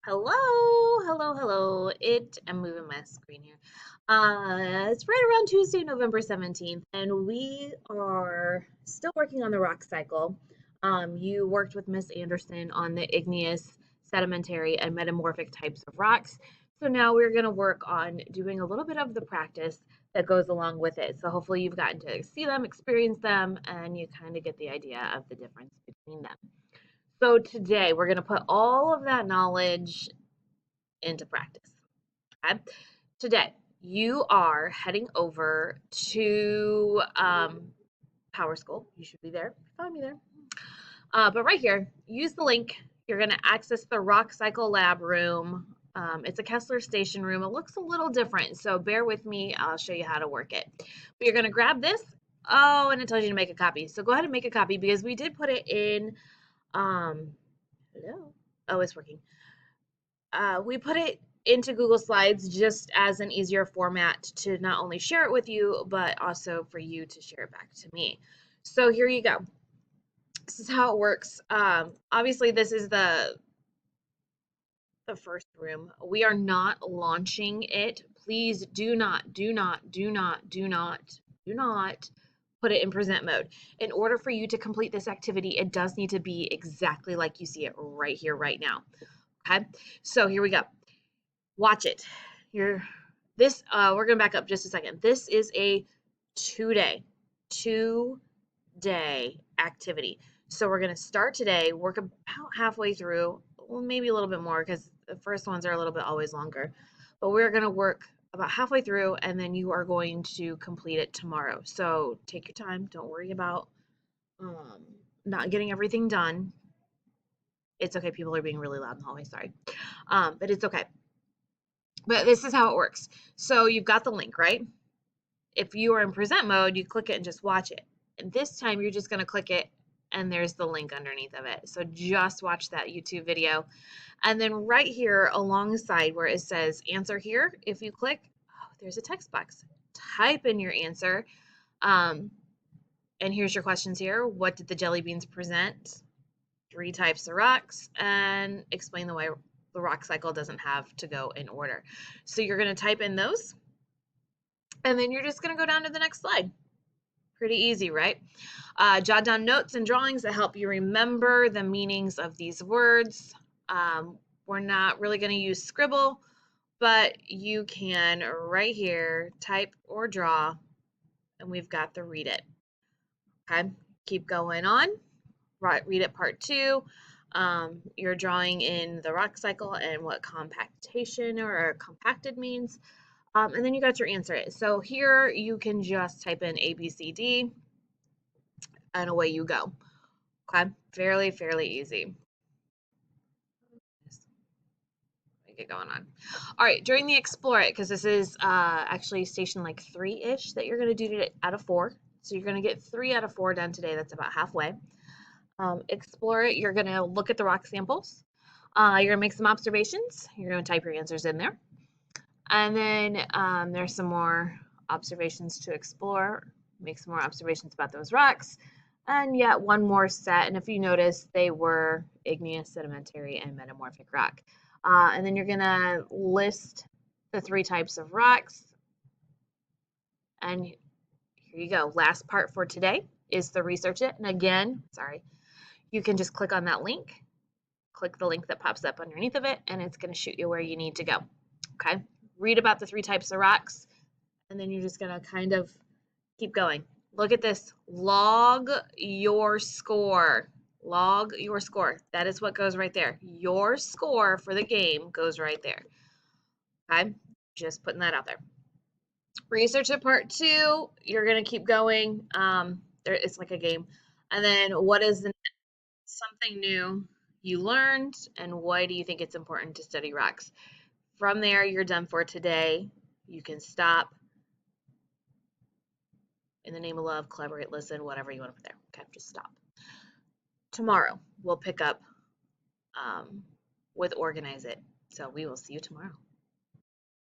Hello, hello. I'm moving my screen here. It's right around Tuesday, November 17th, and we are still working on the rock cycle. You worked with Miss Anderson on the igneous, sedimentary, and metamorphic types of rocks. So now we're going to work on doing a little bit of the practice that goes along with it. So hopefully you've gotten to see them, experience them, and you kind of get the idea of the difference between them. So today we're going to put all of that knowledge into practice. Okay? Today, you are heading over to Power School. You should be there. Find me there. But right here, use the link. You're going to access the Rock Cycle Lab room. It's a Kessler Station room. It looks a little different, so bear with me. I'll show you how to work it. But you're going to grab this. Oh, and it tells you to make a copy. So go ahead and make a copy because we did put it in. Hello. Oh, it's working. We put it into Google Slides just as an easier format to not only share it with you, but also for you to share it back to me. So here you go. This is how it works. Obviously, this is the first room. We are not launching it. Please do not put it in present mode. In order for you to complete this activity, it does need to be exactly like you see it right here, right now. Okay, so here we go. Watch it. We're gonna back up just a second. This is a two-day activity. So we're gonna start today, work about halfway through, well, maybe a little bit more because the first ones are a little bit always longer. But we're gonna work about halfway through and then you are going to complete it tomorrow. So take your time. Don't worry about not getting everything done. It's okay. People are being really loud in the hallway. Sorry. But it's okay. But this is how it works. So you've got the link, right? If you are in present mode, you click it and just watch it. And this time you're just going to click it and there's the link underneath of it. So just watch that YouTube video. And then right here alongside where it says answer here, if you click, oh, there's a text box. Type in your answer. And here's your questions here. What did the jelly beans present? 3 types of rocks, and explain the way the rock cycle doesn't have to go in order. So you're going to type in those, and then you're just going to go down to the next slide. Pretty easy, right? Jot down notes and drawings that help you remember the meanings of these words. We're not really going to use scribble, but you can right here type or draw, and we've got the read it. Okay, keep going on. Read it part 2. You're drawing in the rock cycle and what compactation or compacted means. And then you got your answer. So here you can just type in A, B, C, D, and away you go. Okay, fairly easy. Get going on. All right, during the explore it, because this is actually station like 3-ish that you're going to do out of 4. So you're going to get 3 out of 4 done today. That's about halfway. Explore it. You're going to look at the rock samples. You're going to make some observations. You're going to type your answers in there. And then there's some more observations to explore. Make some more observations about those rocks. And yet one more set. And if you notice, they were igneous, sedimentary, and metamorphic rock. And then you're going to list the 3 types of rocks. And here you go. Last part for today is the research it. And again, sorry, you can just click on that link. Click the link that pops up underneath of it, and it's going to shoot you where you need to go. Okay? Read about the 3 types of rocks, and then you're just going to kind of keep going. Look at this. Log your score. Log your score. That is what goes right there. Your score for the game goes right there. Okay? Just putting that out there. Research it part 2. You're going to keep going. It's like a game. And then what is something new you learned, and why do you think it's important to study rocks? From there, you're done for today. You can stop. In the name of love, collaborate, listen, whatever you want to put there. Okay, just stop. Tomorrow, we'll pick up with organize it. So we will see you tomorrow.